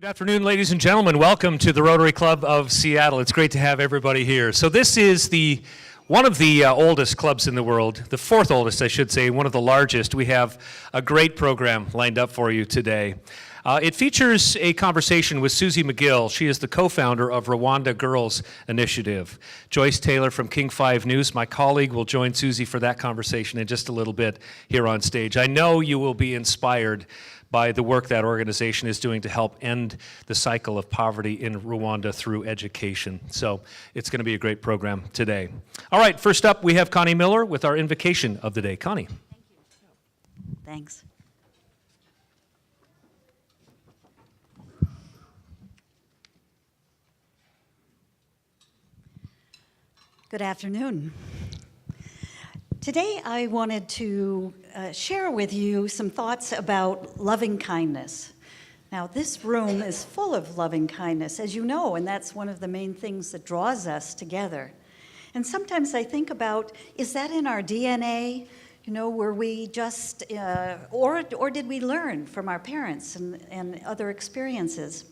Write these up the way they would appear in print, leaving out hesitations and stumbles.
Good afternoon, ladies and gentlemen. Welcome to the Rotary Club of Seattle. It's great to have everybody here. So this is one of the oldest clubs in the world, the fourth oldest, I should say, one of the largest. We have a great program lined up for you today. It features a conversation with Suzanne McGill. She is the co-founder of Rwanda Girls Initiative. Joyce Taylor from King 5 News, my colleague, will join Susie for that conversation in just a little bit here on stage. I know you will be inspired by the work that organization is doing to help end the cycle of poverty in Rwanda through education. So it's going to be a great program today. All right, first up, we have Connie Miller with our invocation of the day. Connie. Thank you. Thanks. Good afternoon. Today I wanted to share with you some thoughts about loving kindness. Now, this room is full of loving kindness, as you know, and that's one of the main things that draws us together. And sometimes I think about, is that in our DNA? You know, were we just, or did we learn from our parents and other experiences?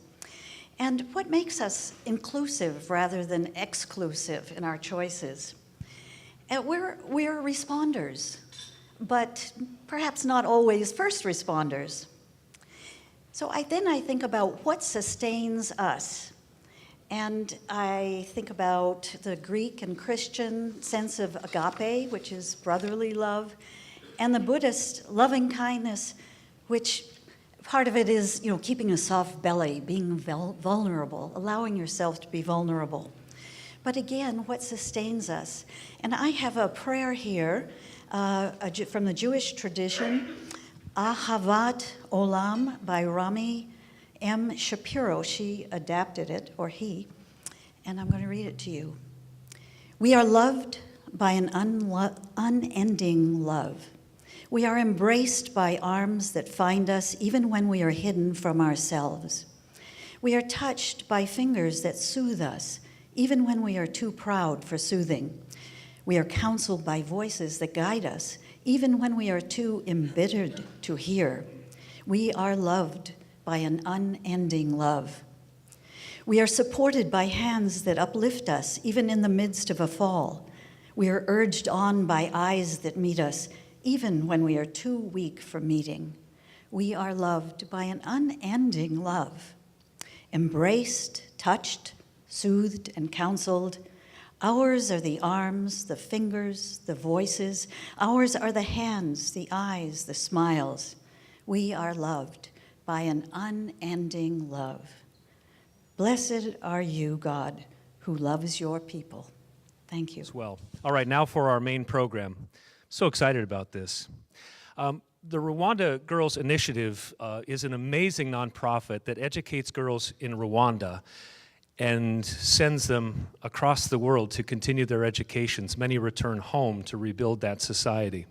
And what makes us inclusive rather than exclusive in our choices? We're responders, but perhaps not always first responders. So then I think about what sustains us. And I think about the Greek and Christian sense of agape, which is brotherly love, and the Buddhist loving kindness, which part of it is, you know, keeping a soft belly, being vulnerable, allowing yourself to be vulnerable. But again, what sustains us? And I have a prayer here from the Jewish tradition, Ahavat Olam by Rami M. Shapiro. She adapted it, or he, and I'm going to read it to you. We are loved by an unending love. We are embraced by arms that find us even when we are hidden from ourselves. We are touched by fingers that soothe us, even when we are too proud for soothing. We are counseled by voices that guide us, even when we are too embittered to hear. We are loved by an unending love. We are supported by hands that uplift us, even in the midst of a fall. We are urged on by eyes that meet us, even when we are too weak for meeting. We are loved by an unending love. Embraced, touched, soothed and counseled. Ours are the arms, the fingers, the voices. Ours are the hands, the eyes, the smiles. We are loved by an unending love. Blessed are you, God, who loves your people. Thank you. As well. All right, now for our main program. So excited about this. The Rwanda Girls Initiative is an amazing nonprofit that educates girls in Rwanda and sends them across the world to continue their educations. Many return home to rebuild that society.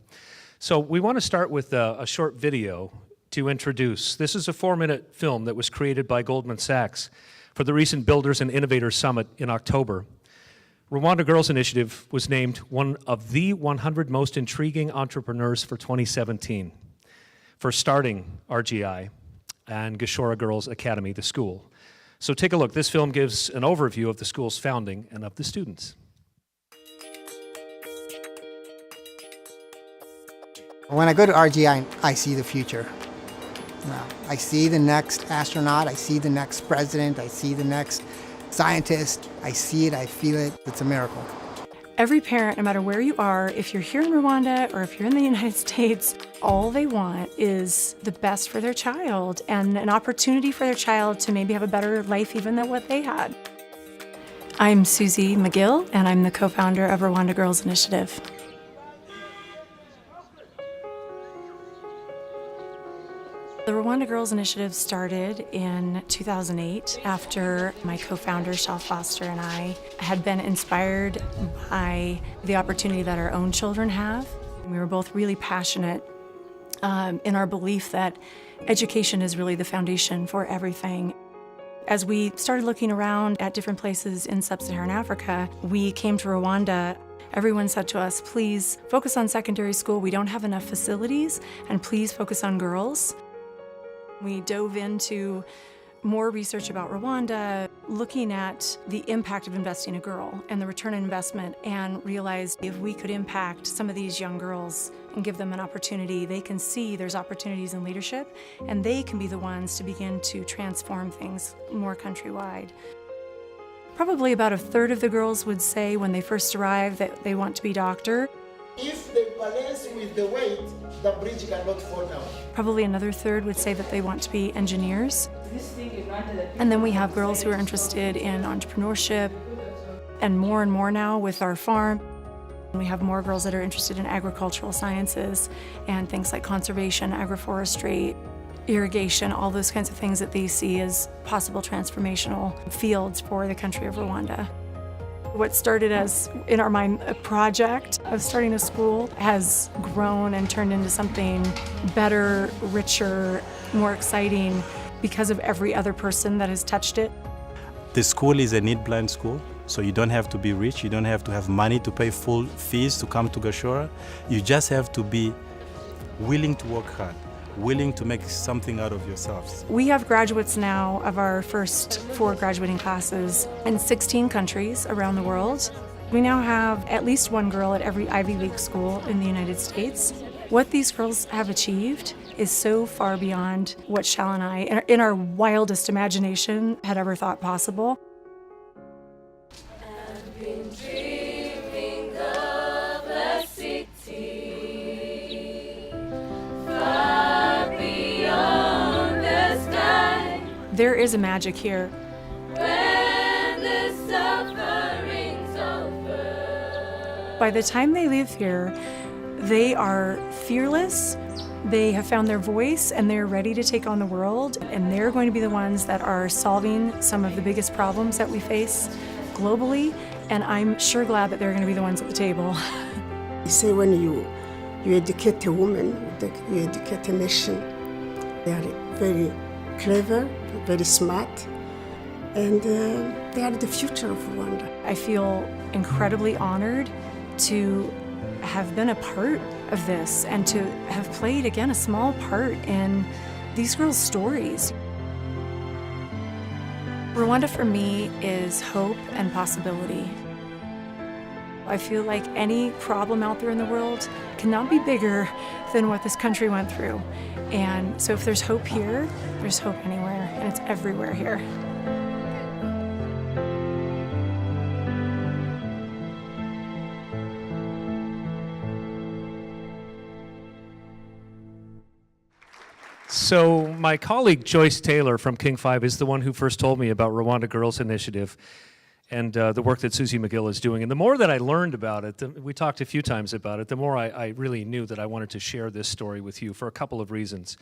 So we want to start with a short video to introduce. This is a 4-minute film that was created by Goldman Sachs for the recent Builders and Innovators Summit in October. Rwanda Girls Initiative was named one of the 100 most intriguing entrepreneurs for 2017 for starting RGI and Gashira Girls Academy, the school. So take a look. This film gives an overview of the school's founding and of the students. When I go to RGI, I see the future. I see the next astronaut, I see the next president, I see the next scientist. I see it, I feel it. It's a miracle. Every parent, no matter where you are, if you're here in Rwanda or if you're in the United States, all they want is the best for their child and an opportunity for their child to maybe have a better life even than what they had. I'm Suzanne McGill, and I'm the co-founder of Rwanda Girls Initiative. The Rwanda Girls Initiative started in 2008 after my co-founder, Shel Foster, and I had been inspired by the opportunity that our own children have. We were both really passionate in our belief that education is really the foundation for everything. As we started looking around at different places in sub-Saharan Africa, we came to Rwanda. Everyone said to us, please focus on secondary school. We don't have enough facilities, and please focus on girls. We dove into more research about Rwanda, looking at the impact of investing in a girl and the return on investment, and realized if we could impact some of these young girls and give them an opportunity, they can see there's opportunities in leadership, and they can be the ones to begin to transform things more countrywide. Probably about a third of the girls would say when they first arrive that they want to be doctor. If they balance with the weight, the bridge cannot fall down. Probably another third would say that they want to be engineers. And then we have girls who are interested in entrepreneurship, and more now with our farm. We have more girls that are interested in agricultural sciences and things like conservation, agroforestry, irrigation, all those kinds of things that they see as possible transformational fields for the country of Rwanda. What started as, in our mind, a project of starting a school has grown and turned into something better, richer, more exciting because of every other person that has touched it. The school is a need-blind school, so you don't have to be rich, you don't have to have money to pay full fees to come to Gashira. You just have to be willing to work hard, willing to make something out of yourselves. We have graduates now of our first 4 graduating classes in 16 countries around the world. We now have at least 1 girl at every Ivy League school in the United States. What these girls have achieved is so far beyond what Shal and I, in our wildest imagination, had ever thought possible. I've been dreaming of a city far beyond the sky. There is a magic here. When the suffering's over. By the time they leave here, they are fearless, they have found their voice, and they're ready to take on the world, and they're going to be the ones that are solving some of the biggest problems that we face globally, and I'm sure glad that they're going to be the ones at the table. You say when you educate a woman, you educate a nation. They are very clever, very smart, and they are the future of Rwanda. I feel incredibly honored to have been a part of this and to have played, again, a small part in these girls' stories. Rwanda for me is hope and possibility. I feel like any problem out there in the world cannot be bigger than what this country went through. And so if there's hope here, there's hope anywhere, and it's everywhere here. So my colleague Joyce Taylor from King 5 is the one who first told me about Rwanda Girls Initiative and the work that Suzanne McGill is doing. And the more that I learned about it, we talked a few times about it, the more I really knew that I wanted to share this story with you for a couple of reasons.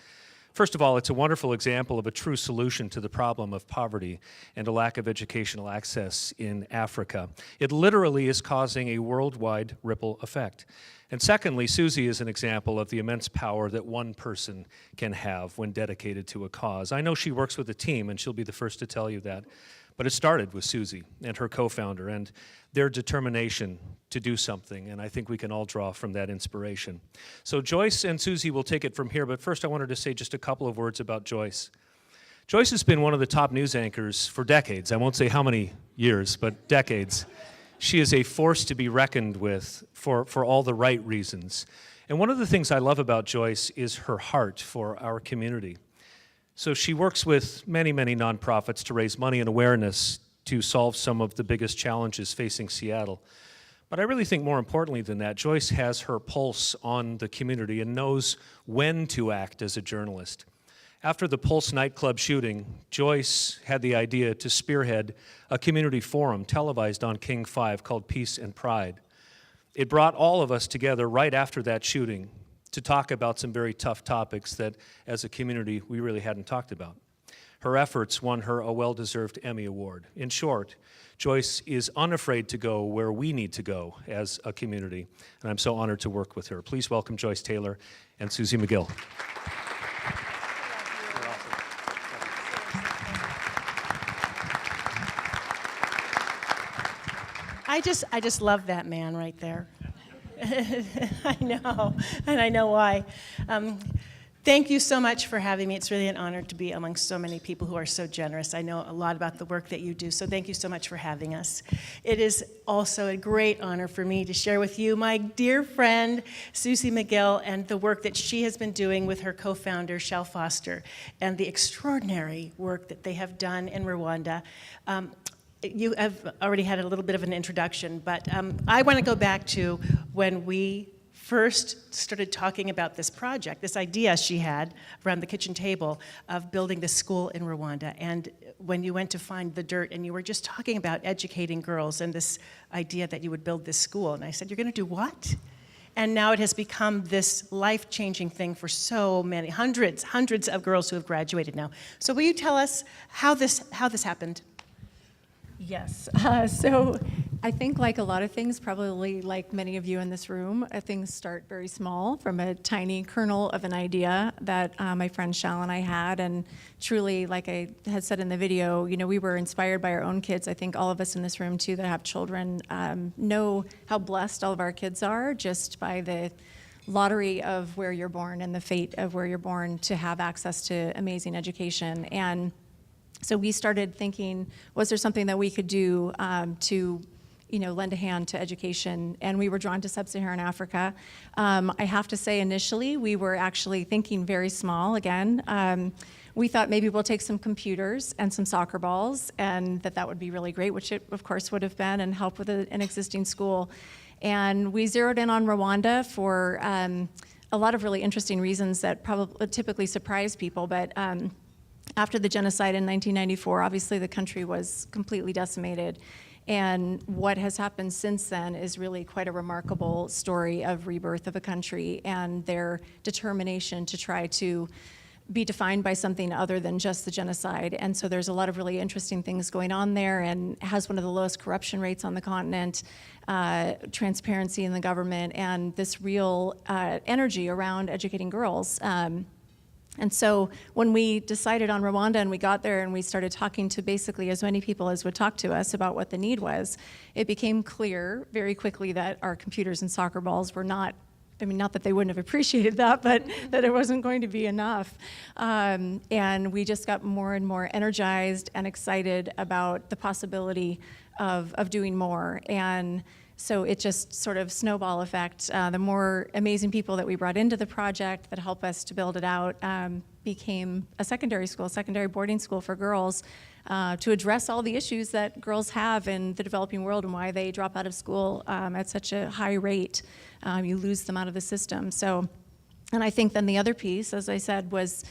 First of all, it's a wonderful example of a true solution to the problem of poverty and a lack of educational access in Africa. It literally is causing a worldwide ripple effect. And secondly, Susie is an example of the immense power that one person can have when dedicated to a cause. I know she works with a team, and she'll be the first to tell you that, but it started with Susie and her co-founder and their determination to do something, and I think we can all draw from that inspiration. So Joyce and Susie will take it from here, but first I wanted to say just a couple of words about Joyce. Joyce has been one of the top news anchors for decades. I won't say how many years, but decades. She is a force to be reckoned with for all the right reasons. And one of the things I love about Joyce is her heart for our community. So she works with many, many nonprofits to raise money and awareness to solve some of the biggest challenges facing Seattle. But I really think more importantly than that, Joyce has her pulse on the community and knows when to act as a journalist. After the Pulse nightclub shooting, Joyce had the idea to spearhead a community forum televised on King 5 called Peace and Pride. It brought all of us together right after that shooting to talk about some very tough topics that, as a community, we really hadn't talked about. Her efforts won her a well-deserved Emmy Award. In short, Joyce is unafraid to go where we need to go as a community, and I'm so honored to work with her. Please welcome Joyce Taylor and Suzanne McGill. I just love that man right there. I know, and I know why. Thank you so much for having me. It's really an honor to be among so many people who are so generous. I know a lot about the work that you do, so thank you so much for having us. It is also a great honor for me to share with you my dear friend, Suzanne McGill, and the work that she has been doing with her co-founder, Shel Foster, and the extraordinary work that they have done in Rwanda. You have already had a little bit of an introduction, but I want to go back to when we first started talking about this project, this idea she had around the kitchen table of building this school in Rwanda. And when you went to find the dirt and you were just talking about educating girls and this idea that you would build this school. And I said, you're going to do what? And now it has become this life-changing thing for so many, hundreds of girls who have graduated now. So will you tell us how this happened? Yes. So I think like a lot of things, probably like many of you in this room, things start very small from a tiny kernel of an idea that my friend Shal and I had. And truly, like I had said in the video, you know, we were inspired by our own kids. I think all of us in this room too that have children know how blessed all of our kids are just by the lottery of where you're born and the fate of where you're born to have access to amazing education. And so we started thinking, was there something that we could do to, you know, lend a hand to education? And we were drawn to sub-Saharan Africa. I have to say, initially, we were actually thinking very small again. We thought maybe we'll take some computers and some soccer balls, and that would be really great, which it, of course, would have been, and help with an existing school. And we zeroed in on Rwanda for a lot of really interesting reasons that probably typically surprise people, but after the genocide in 1994, obviously the country was completely decimated. And what has happened since then is really quite a remarkable story of rebirth of a country and their determination to try to be defined by something other than just the genocide. And so there's a lot of really interesting things going on there, and has one of the lowest corruption rates on the continent, transparency in the government, and this real energy around educating girls. And so when we decided on Rwanda and we got there and we started talking to basically as many people as would talk to us about what the need was, it became clear very quickly that our computers and soccer balls were not, I mean, not that they wouldn't have appreciated that, but that it wasn't going to be enough. And we just got more and more energized and excited about the possibility of doing more. And so it just sort of snowball effect. The more amazing people that we brought into the project that helped us to build it out became a secondary school, secondary boarding school for girls to address all the issues that girls have in the developing world and why they drop out of school at such a high rate. You lose them out of the system. So, and I think then the other piece, as I said, was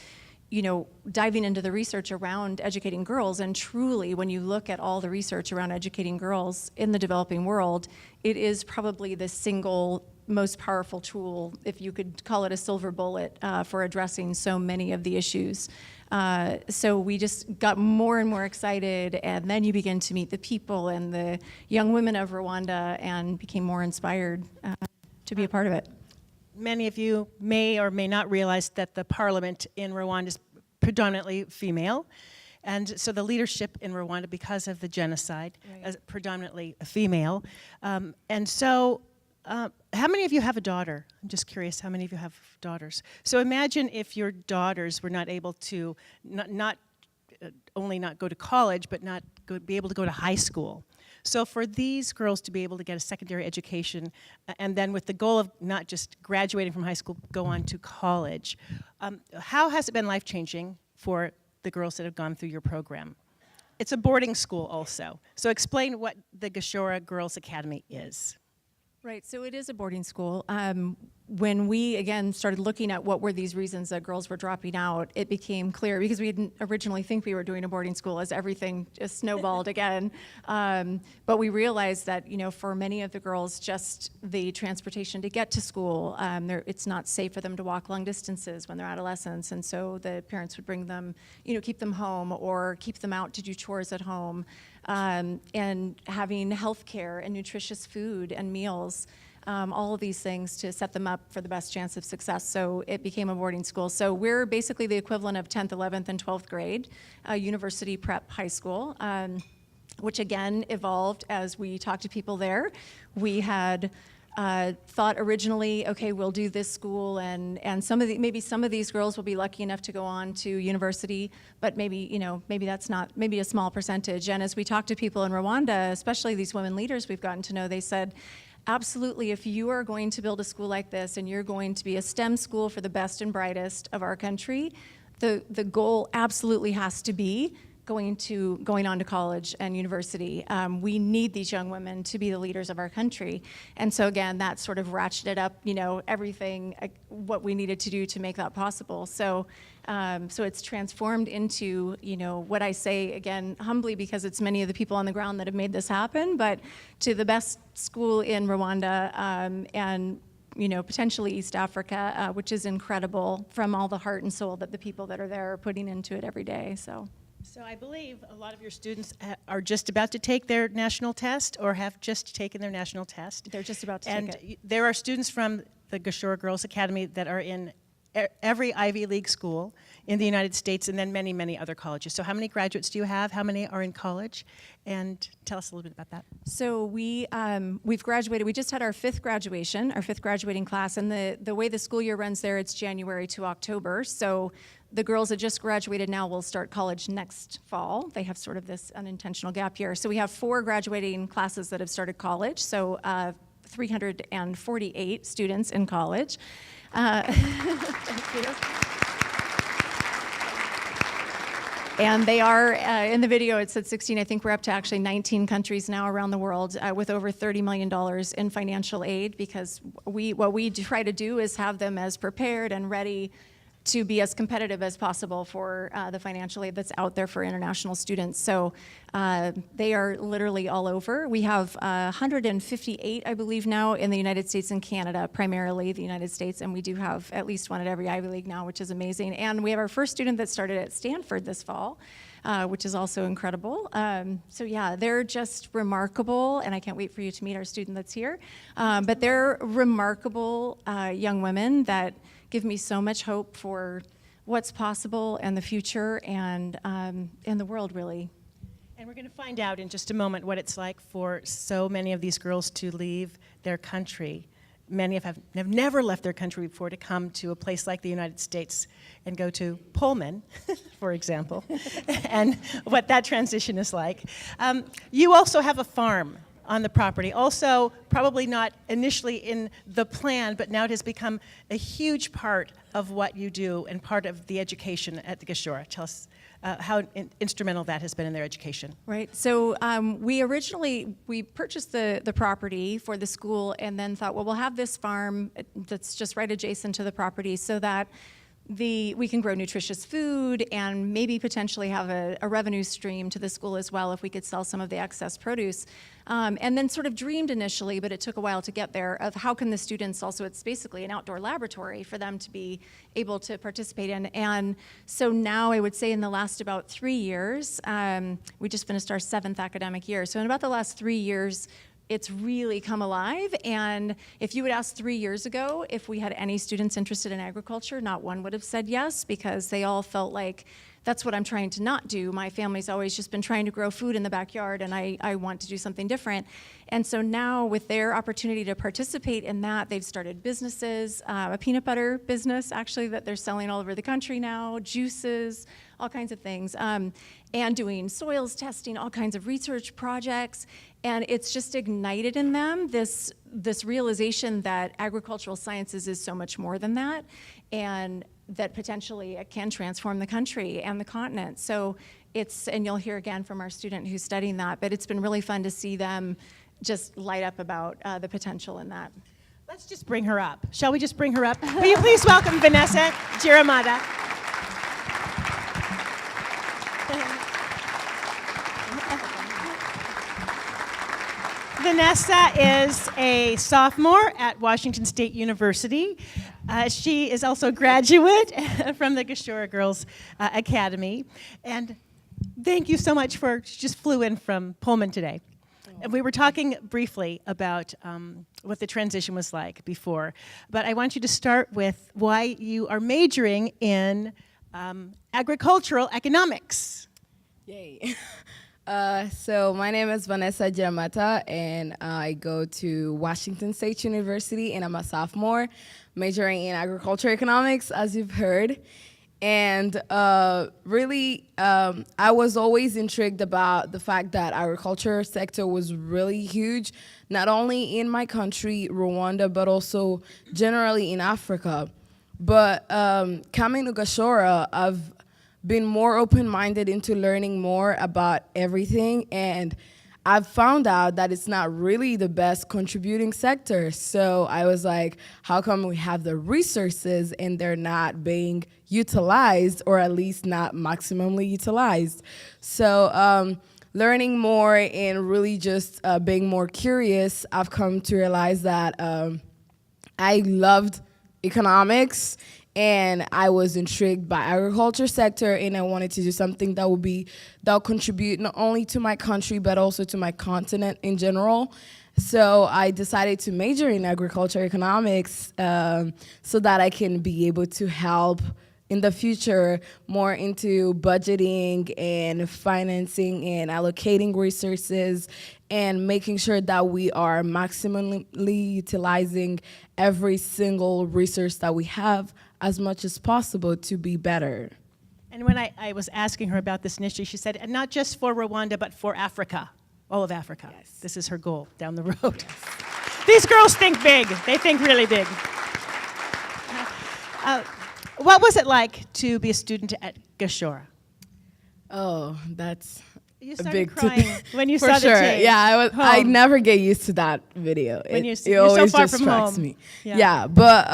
you know, diving into the research around educating girls, and truly, when you look at all the research around educating girls in the developing world, it is probably the single most powerful tool, if you could call it a silver bullet, for addressing so many of the issues. So we just got more and more excited, and then you begin to meet the people and the young women of Rwanda and became more inspired to be a part of it. Many of you may or may not realize that the parliament in Rwanda is predominantly female. And so the leadership in Rwanda, because of the genocide, is predominantly female. And so how many of you have a daughter? I'm just curious, how many of you have daughters? So imagine if your daughters were not able to, not only not go to college, but not be able to go to high school. So for these girls to be able to get a secondary education, and then with the goal of not just graduating from high school, go on to college, how has it been life-changing for the girls that have gone through your program? It's a boarding school also. So explain what the Gashira Girls Academy is. Right, so it is a boarding school. When we, again, started looking at what were these reasons that girls were dropping out, it became clear, because we didn't originally think we were doing a boarding school, as everything just snowballed again. But we realized that, you know, for many of the girls, just the transportation to get to school, it's not safe for them to walk long distances when they're adolescents, and so the parents would bring them, you know, keep them home or keep them out to do chores at home. And having health care and nutritious food and meals, all of these things to set them up for the best chance of success. So it became a boarding school. So we're basically the equivalent of 10th, 11th, and 12th grade, university prep high school, which again evolved as we talked to people there. We had thought originally, okay, we'll do this school, and maybe some of these girls will be lucky enough to go on to university, but maybe that's not, maybe a small percentage. And as we talk to people in Rwanda, especially these women leaders we've gotten to know, they said, absolutely, if you are going to build a school like this and you're going to be a STEM school for the best and brightest of our country, the goal absolutely has to be going on to college and university. We need these young women to be the leaders of our country. And so again, that sort of ratcheted up, everything, what we needed to do to make that possible. So it's transformed into, what I say, again, humbly, because it's many of the people on the ground that have made this happen, but to the best school in Rwanda, and potentially East Africa, which is incredible from all the heart and soul that the people that are there are putting into it every day. So I believe a lot of your students are just about to take their national test or have just taken their national test. They're just about to take it. And there are students from the Gashira Girls Academy that are in every Ivy League school in the United States, and then many, many other colleges. So how many graduates do you have? How many are in college? And tell us a little bit about that. So we've graduated. We just had our fifth graduating class, and the way the school year runs there, it's January to October. So the girls that just graduated now will start college next fall. They have sort of this unintentional gap year. So we have 4 graduating classes that have started college. So 348 students in college. Thank you. And they are, in the video it said 16, I think we're up to actually 19 countries now around the world with over $30 million in financial aid, because what we try to do is have them as prepared and ready to be as competitive as possible for the financial aid that's out there for international students. So they are literally all over. We have 158, I believe now, in the United States and Canada, primarily the United States, and we do have at least one at every Ivy League now, which is amazing. And we have our first student that started at Stanford this fall, which is also incredible. So yeah, they're just remarkable, and I can't wait for you to meet our student that's here. But they're remarkable young women that give me so much hope for what's possible and the future and the world, really. And we're going to find out in just a moment what it's like for so many of these girls to leave their country. Many have never left their country before to come to a place like the United States and go to Pullman, for example, and what that transition is like. You also have a farm on the property. Also, probably not initially in the plan, but now it has become a huge part of what you do and part of the education at the Gashira. Tell us how instrumental that has been in their education. Right. So we purchased the property for the school and then thought, well, we'll have this farm that's just right adjacent to the property so that we can grow nutritious food and maybe potentially have a revenue stream to the school as well if we could sell some of the excess produce. And then sort of dreamed initially, but it took a while to get there, of how can the students also, it's basically an outdoor laboratory for them to be able to participate in. And so now I would say in the last about 3 years, we just finished our 7th academic year. So in about the last 3 years, it's really come alive. And if you would ask 3 years ago if we had any students interested in agriculture, not one would have said yes, because they all felt like, that's what I'm trying to not do. My family's always just been trying to grow food in the backyard, and I want to do something different. And so now with their opportunity to participate in that, they've started businesses, a peanut butter business actually that they're selling all over the country now, juices, all kinds of things, and doing soils testing, all kinds of research projects. And it's just ignited in them this realization that agricultural sciences is so much more than that, and that potentially it can transform the country and the continent. So and you'll hear again from our student who's studying that, but it's been really fun to see them just light up about the potential in that. Let's just bring her up. Shall we just bring her up? Will you please welcome Vanessa Giramata. Vanessa is a sophomore at Washington State University. She is also a graduate from the Gashira Girls Academy. And thank you so much she just flew in from Pullman today. And we were talking briefly about what the transition was like before. But I want you to start with why you are majoring in agricultural economics. Yay. So my name is Vanessa Giamata, and I go to Washington State University, and I'm a sophomore, majoring in agriculture economics, as you've heard. And really, I was always intrigued about the fact that agriculture sector was really huge, not only in my country, Rwanda, but also generally in Africa. But coming to Gashora, I've been more open-minded into learning more about everything, and I've found out that it's not really the best contributing sector. So I was like, how come we have the resources and they're not being utilized, or at least not maximally utilized? So learning more and really just being more curious, I've come to realize that I loved economics, and I was intrigued by agriculture sector, and I wanted to do something that will contribute not only to my country but also to my continent in general. So I decided to major in agriculture economics so that I can be able to help in the future more into budgeting and financing and allocating resources and making sure that we are maximally utilizing every single resource that we have as much as possible to be better. And when I was asking her about this initiative, she said, and not just for Rwanda, but for Africa, all of Africa. Yes. This is her goal down the road. These girls think big. They think really big. What was it like to be a student at Gashora? Oh, that's You a started big crying when you for saw the sure. change. Yeah, I Home. never get used to that video. When It you're so always far just from strikes home. me. Yeah. Yeah, but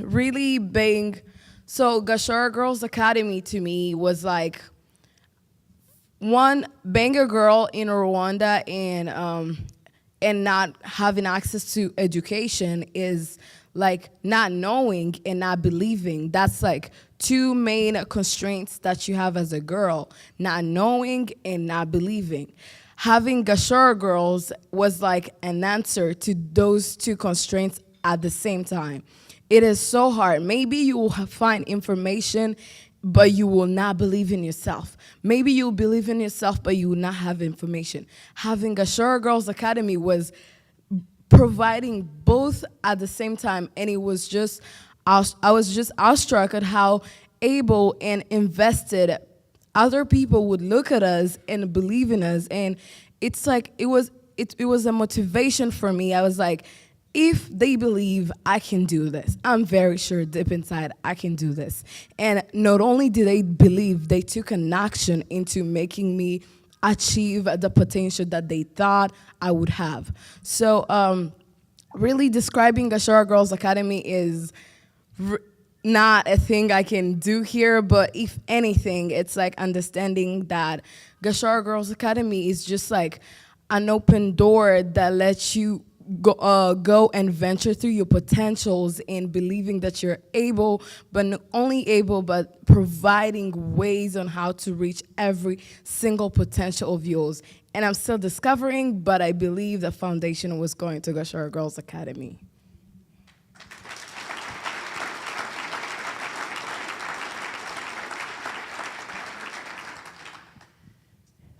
really being so Gashora Girls Academy to me was like one, being a girl in Rwanda and not having access to education is like not knowing and not believing. That's like two main constraints that you have as a girl, not knowing and not believing. Having Gashora Girls was like an answer to those two constraints at the same time. It is so hard. Maybe you will find information, but you will not believe in yourself. Maybe you'll believe in yourself, but you will not have information. Having Gashora Girls Academy was providing both at the same time, and it was just, I was just awestruck at how able and invested other people would look at us and believe in us. And it's like, it was a motivation for me. I was like, if they believe I can do this, I'm very sure deep inside I can do this. And not only did they believe, they took an action into making me achieve the potential that they thought I would have. So really describing Gashora Girls Academy is not a thing I can do here, but if anything, it's like understanding that Gashora Girls Academy is just like an open door that lets you go and venture through your potentials and believing that you're able, but not only able, but providing ways on how to reach every single potential of yours. And I'm still discovering, but I believe the foundation was going to Gashora Girls Academy.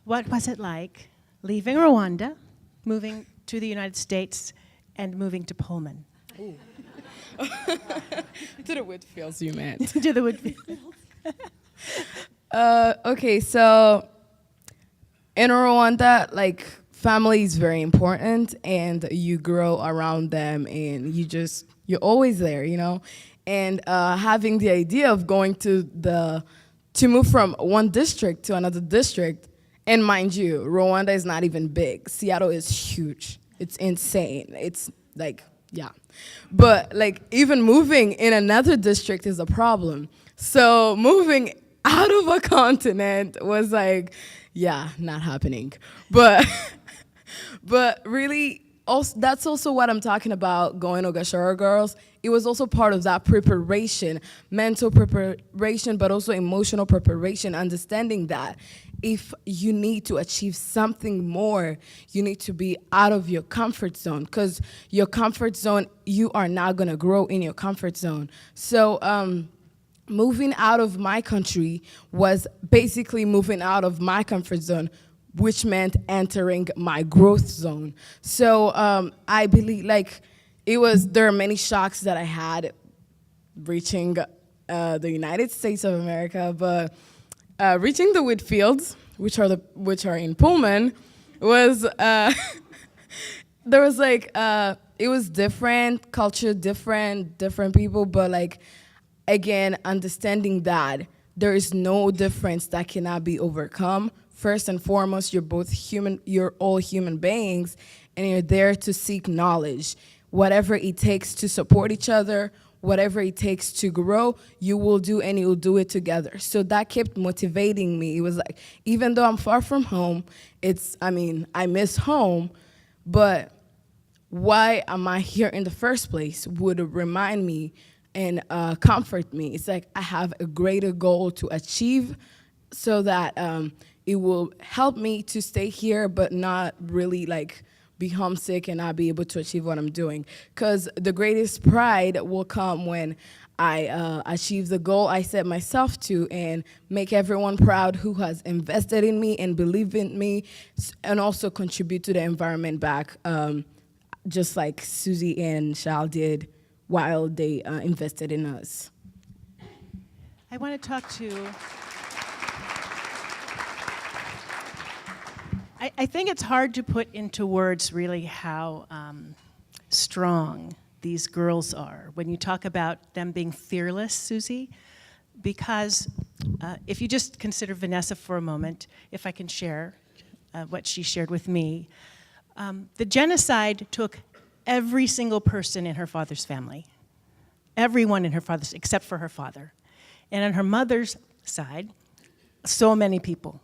What was it like leaving Rwanda, moving to the United States, and moving to Pullman? To the Whitfields, you meant. To the Whitfield. Okay, so in Rwanda, like, family is very important, and you grow around them, and you're always there, you know? And having the idea of going to move from one district to another district, and mind you, Rwanda is not even big. Seattle is huge. It's insane. It's like, yeah. But like even moving in another district is a problem. So moving out of a continent was like, yeah, not happening. But really, also, that's also what I'm talking about going to Gashora Girls. It was also part of that preparation, mental preparation, but also emotional preparation, understanding that if you need to achieve something more, you need to be out of your comfort zone, because your comfort zone, you are not gonna grow in your comfort zone. So moving out of my country was basically moving out of my comfort zone, which meant entering my growth zone. So I believe there are many shocks that I had reaching the United States of America, but reaching the wheat fields, which are in Pullman, was there was it was different culture, different people, but again, understanding that there is no difference that cannot be overcome. First and foremost, you're both human, you're all human beings, and you're there to seek knowledge. Whatever it takes to support each other, whatever it takes to grow, you will do, and you will do it together. So that kept motivating me. It was like, even though I'm far from home, I miss home, but why am I here in the first place would remind me and comfort me. It's like I have a greater goal to achieve so that it will help me to stay here, but not really be homesick and not be able to achieve what I'm doing. Because the greatest pride will come when I achieve the goal I set myself to and make everyone proud who has invested in me and believe in me, and also contribute to the environment back, just like Susie and Shal did while they invested in us. I want to talk to... I think it's hard to put into words really how strong these girls are when you talk about them being fearless, Susie, because if you just consider Vanessa for a moment, if I can share what she shared with me, the genocide took every single person in her father's family, everyone in her father's, except for her father. And on her mother's side, so many people.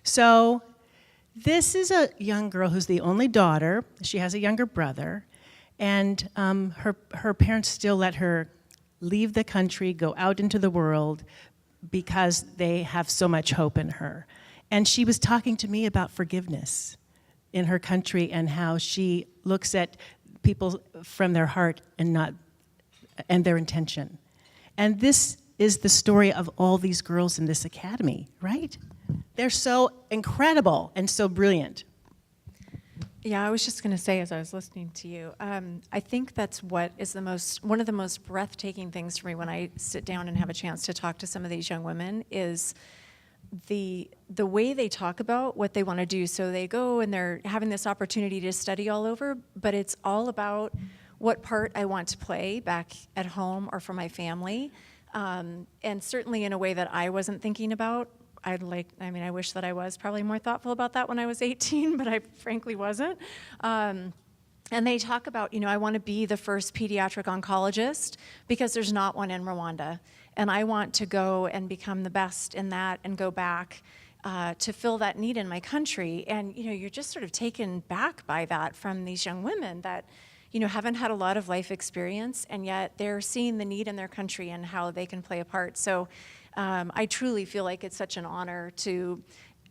So this is a young girl who's the only daughter. She has a younger brother, and her parents still let her leave the country, go out into the world, because they have so much hope in her. And she was talking to me about forgiveness in her country and how she looks at people from their heart and their intention. And this is the story of all these girls in this academy, right? They're so incredible and so brilliant. Yeah, I was just going to say as I was listening to you, I think that's what is one of the most breathtaking things for me when I sit down and have a chance to talk to some of these young women is the way they talk about what they want to do. So they go and they're having this opportunity to study all over, but it's all about what part I want to play back at home or for my family, and certainly in a way that I wasn't thinking about. I wish that I was probably more thoughtful about that when I was 18, but I frankly wasn't. And they talk about, I want to be the first pediatric oncologist because there's not one in Rwanda. And I want to go and become the best in that and go back to fill that need in my country. And, you're just sort of taken back by that from these young women that, haven't had a lot of life experience, and yet they're seeing the need in their country and how they can play a part. So I truly feel like it's such an honor to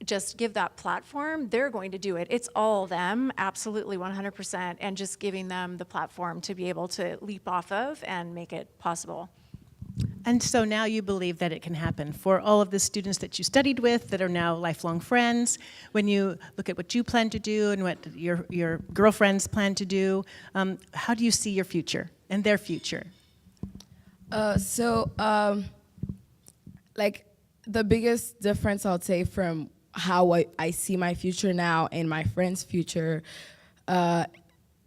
just give that platform. They're going to do it. It's all them, absolutely 100%, and just giving them the platform to be able to leap off of and make it possible. And so now you believe that it can happen for all of the students that you studied with that are now lifelong friends. When you look at what you plan to do and what your girlfriends plan to do, how do you see your future and their future? The biggest difference I would say from how I see my future now and my friends' future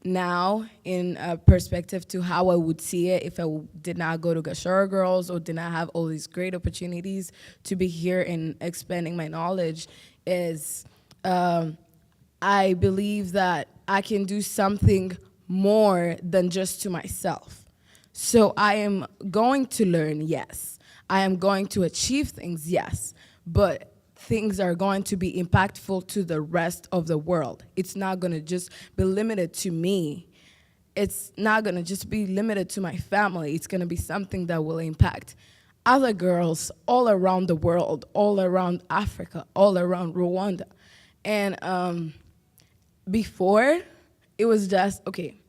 now in perspective to how I would see it if I did not go to Gashira Girls or did not have all these great opportunities to be here and expanding my knowledge is I believe that I can do something more than just to myself. So I am going to learn, yes. I am going to achieve things, yes. But things are going to be impactful to the rest of the world. It's not going to just be limited to me. It's not going to just be limited to my family. It's going to be something that will impact other girls all around the world, all around Africa, all around Rwanda. And before, it was just, okay,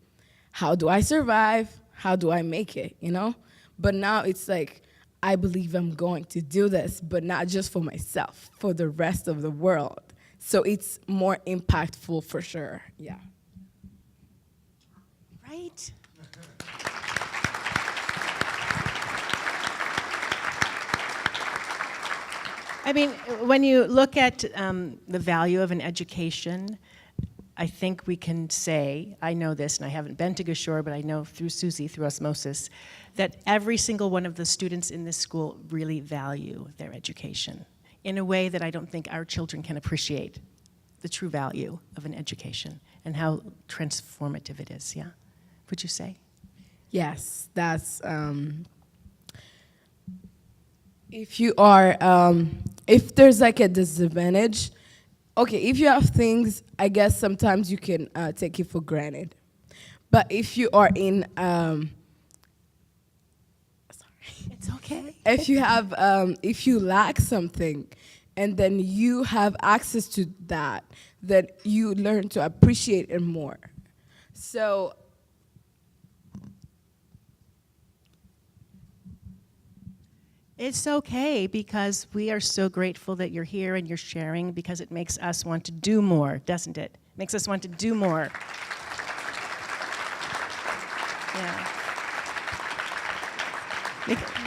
how do I survive? How do I make it, But now it's like, I believe I'm going to do this, but not just for myself, for the rest of the world. So it's more impactful for sure. Yeah. Right? I mean, when you look at the value of an education, I think we can say, I know this, and I haven't been to Gashira, but I know through Susie, through osmosis, that every single one of the students in this school really value their education in a way that I don't think our children can appreciate the true value of an education and how transformative it is, yeah? Would you say? Yes, that's, if you are, if there's like a disadvantage, okay, if you have things, I guess sometimes you can take it for granted. But if you are in, It's okay. if you have, if you lack something, and then you have access to that, then you learn to appreciate it more. So, It's okay because we are so grateful that you're here and you're sharing because it makes us want to do more, doesn't it? It makes us want to do more. Yeah.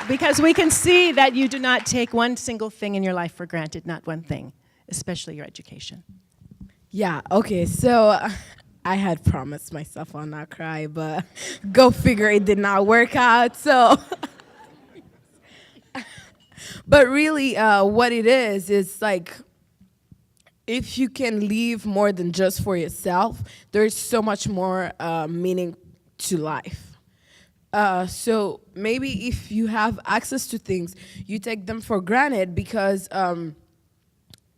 Because we can see that you do not take one single thing in your life for granted, not one thing, especially your education. yeah, okay, so I had promised myself I'll not cry, but go figure it did not work out, so. But really, what it is like, if you can live more than just for yourself, there's so much more meaning to life. So maybe if you have access to things, you take them for granted because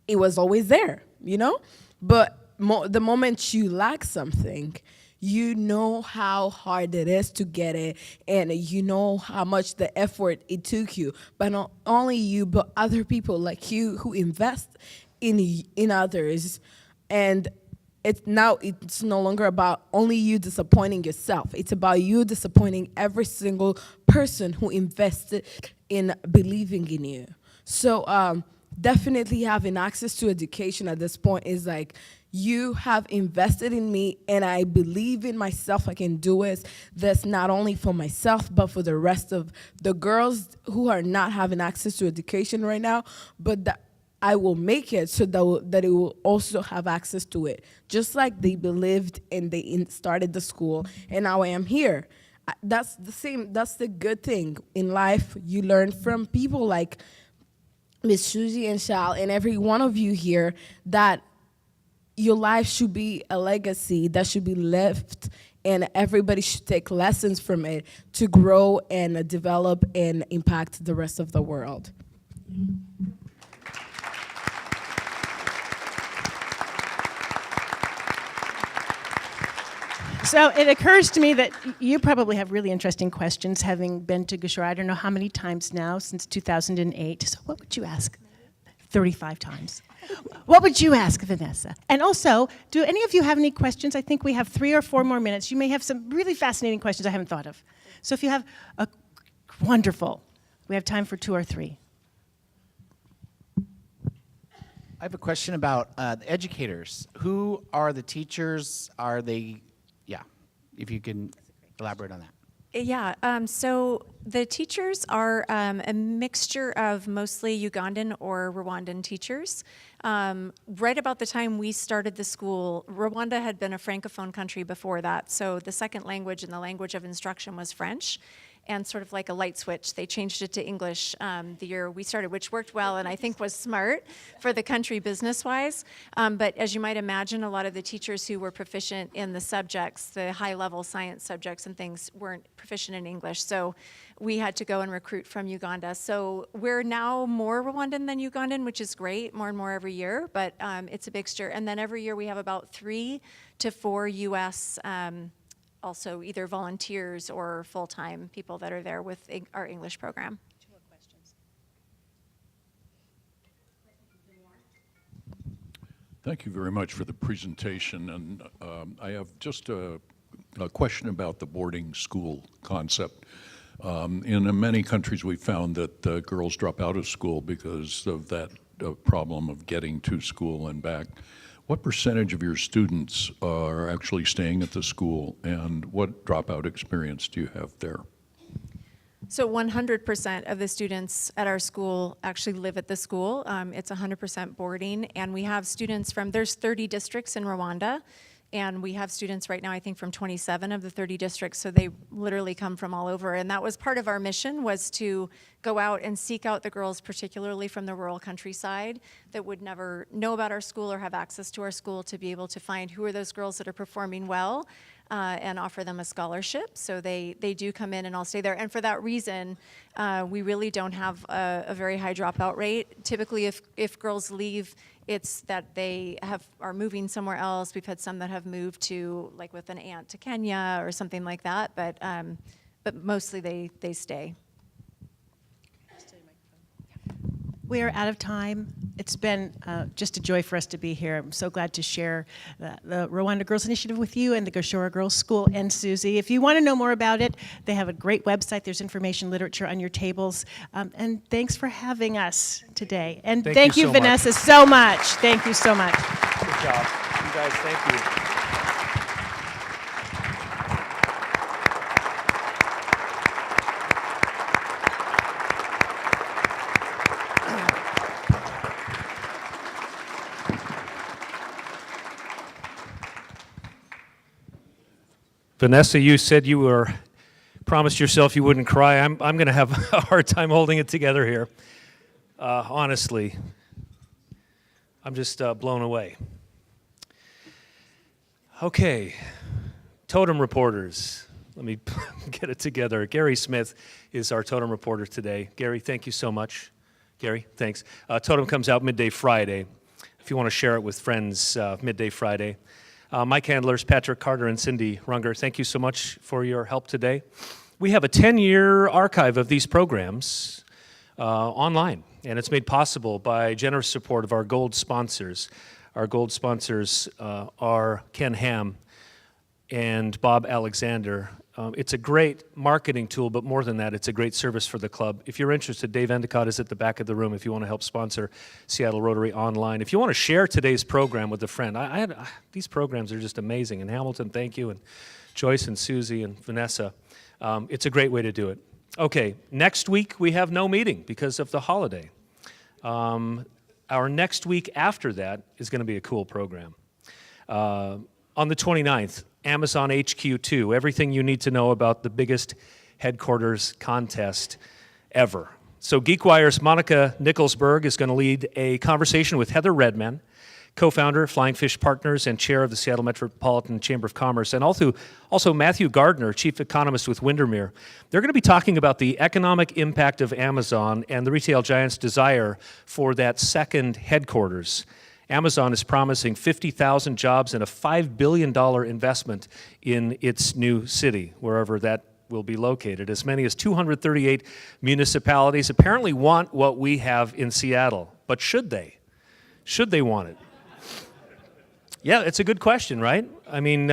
it was always there, you know? But the moment you lack something, you know how hard it is to get it, and you know how much the effort it took you. But not only you, but other people like you who invest in others. And it's no longer about only you disappointing yourself. It's about you disappointing every single person who invested in believing in you. So definitely having access to education at this point is like, you have invested in me, and I believe in myself. I can do it. That's not only for myself, but for the rest of the girls who are not having access to education right now, but that I will make it so that it will also have access to it. Just like they believed and they started the school, and now I am here. That's the same. That's the good thing in life. You learn from people like Miss Susie and Shal and every one of you here that your life should be a legacy that should be left, and everybody should take lessons from it to grow and develop and impact the rest of the world. So it occurs to me that you probably have really interesting questions, having been to Gashira, I don't know how many times now, since 2008. So what would you ask? 35 times. What would you ask, Vanessa? And also, do any of you have any questions? I think we have 3 or 4 more minutes. You may have some really fascinating questions I haven't thought of. So if you have a wonderful, we have time for 2 or 3. I have a question about the educators. Who are the teachers? Are they, if you can elaborate on that. Yeah, so the teachers are a mixture of mostly Ugandan or Rwandan teachers. Right about the time we started the school, Rwanda had been a Francophone country before that, so the second language and the language of instruction was French. And sort of like a light switch, they changed it to English the year we started, which worked well and I think was smart for the country business-wise. But as you might imagine, a lot of the teachers who were proficient in the subjects, the high-level science subjects and things, weren't proficient in English. So we had to go and recruit from Uganda. So we're now more Rwandan than Ugandan, which is great, more and more every year, but it's a mixture. And then every year we have about 3 to 4 U.S. Also either volunteers or full-time people that are there with our English program. 2 more questions. Thank you very much for the presentation. And I have just a question about the boarding school concept. In many countries, we found that girls drop out of school because of that problem of getting to school and back. What percentage of your students are actually staying at the school, and what dropout experience do you have there? So 100% of the students at our school actually live at the school. It's 100% boarding, and we have students from, there's 30 districts in Rwanda, and we have students right now, I think, from 27 of the 30 districts, so they literally come from all over. And that was part of our mission, was to go out and seek out the girls, particularly from the rural countryside, that would never know about our school or have access to our school, to be able to find who are those girls that are performing well, and offer them a scholarship. So they do come in and all stay there. And for that reason, we really don't have a very high dropout rate. Typically, if girls leave, it's that they are moving somewhere else. We've had some that have moved to, like with an aunt, to Kenya or something like that, but mostly they stay. We are out of time. It's been just a joy for us to be here. I'm so glad to share the Rwanda Girls Initiative with you and the Gashira Girls School and Susie. If you want to know more about it, they have a great website. There's information, literature on your tables. And thanks for having us today. And thank you, so Vanessa, much. so much. Thank you so much. Good job. You guys, thank you. Vanessa, you said you promised yourself you wouldn't cry. I'm going to have a hard time holding it together here. Honestly, I'm just blown away. Okay, totem reporters. Let me get it together. Gary Smith is our totem reporter today. Gary, thank you so much. Gary, thanks. Totem comes out midday Friday. If you want to share it with friends, midday Friday. Mike Handlers, Patrick Carter, and Cindy Runger, thank you so much for your help today. We have a 10-year archive of these programs online, and it's made possible by generous support of our gold sponsors. Our gold sponsors are Ken Ham and Bob Alexander. It's a great marketing tool, but more than that, it's a great service for the club. If you're interested, Dave Endicott is at the back of the room if you want to help sponsor Seattle Rotary online. If you want to share today's program with a friend, these programs are just amazing. And Hamilton, thank you, and Joyce and Susie and Vanessa. It's a great way to do it. Okay, next week we have no meeting because of the holiday. Our next week after that is going to be a cool program. On the 29th, Amazon HQ2, everything you need to know about the biggest headquarters contest ever. So GeekWire's Monica Nicholsberg is going to lead a conversation with Heather Redman, co-founder, Flying Fish Partners, and chair of the Seattle Metropolitan Chamber of Commerce, and also Matthew Gardner, chief economist with Windermere. They're going to be talking about the economic impact of Amazon and the retail giant's desire for that second headquarters. Amazon is promising 50,000 jobs and a $5 billion investment in its new city, wherever that will be located. As many as 238 municipalities apparently want what we have in Seattle. But should they? Should they want it? Yeah, it's a good question, right? I mean,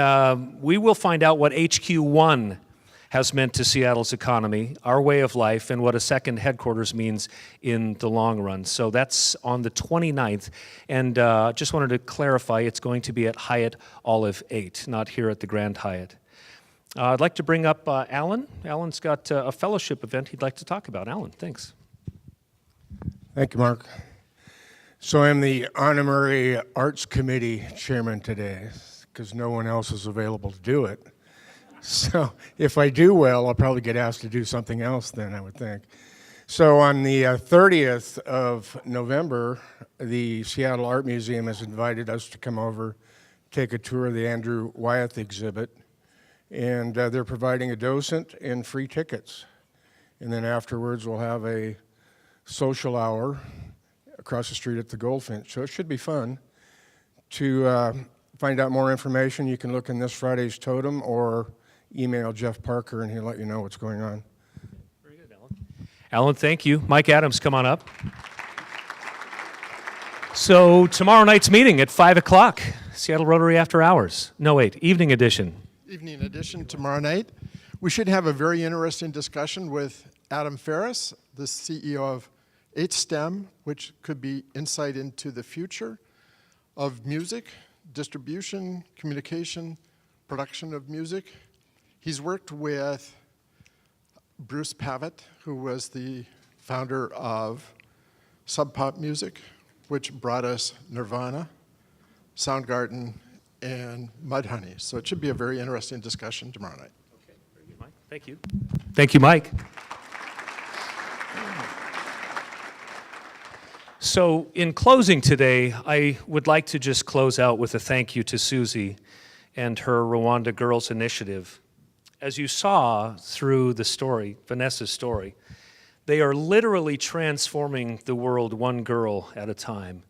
we will find out what HQ1 has meant to Seattle's economy, our way of life, and what a second headquarters means in the long run. So that's on the 29th. And just wanted to clarify, it's going to be at Hyatt Olive 8, not here at the Grand Hyatt. I'd like to bring up Alan. Alan's got a fellowship event he'd like to talk about. Alan, thanks. Thank you, Mark. So I'm the Honorary Arts Committee Chairman today, because no one else is available to do it. So if I do well, I'll probably get asked to do something else then, I would think. So on the 30th of November, the Seattle Art Museum has invited us to come over, take a tour of the Andrew Wyeth exhibit, and they're providing a docent and free tickets. And then afterwards, we'll have a social hour across the street at the Goldfinch. So it should be fun. To find out more information, you can look in this Friday's totem or email Jeff Parker and he'll let you know what's going on. Very good, Alan. Alan, thank you. Mike Adams, come on up. So tomorrow night's meeting at 5 o'clock, Seattle Rotary After Hours. No, wait, evening edition. Evening edition tomorrow night. We should have a very interesting discussion with Adam Ferris, the CEO of 8 STEM, which could be insight into the future of music, distribution, communication, production of music. He's worked with Bruce Pavitt, who was the founder of Sub Pop Music, which brought us Nirvana, Soundgarden, and Mudhoney. So it should be a very interesting discussion tomorrow night. Okay, very good, Mike. Thank you. Thank you, Mike. So in closing today, I would like to just close out with a thank you to Susie and her Rwanda Girls Initiative. As you saw through the story, Vanessa's story, they are literally transforming the world one girl at a time.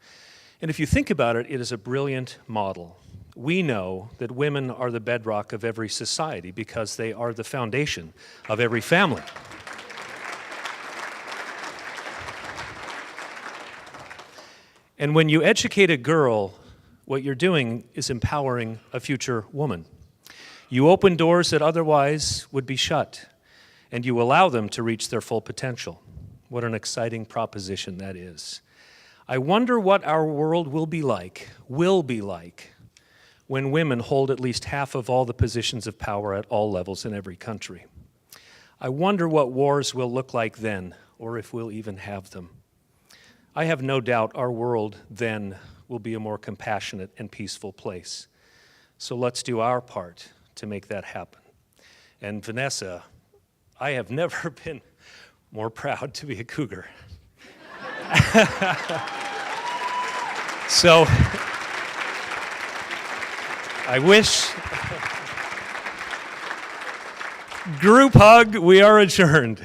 And if you think about it, it is a brilliant model. We know that women are the bedrock of every society because they are the foundation of every family. And when you educate a girl, what you're doing is empowering a future woman. You open doors that otherwise would be shut, and you allow them to reach their full potential. What an exciting proposition that is. I wonder what our world will be like, when women hold at least half of all the positions of power at all levels in every country. I wonder what wars will look like then, or if we'll even have them. I have no doubt our world then will be a more compassionate and peaceful place. So let's do our part to make that happen. And Vanessa, I have never been more proud to be a cougar. So I wish. Group hug, we are adjourned.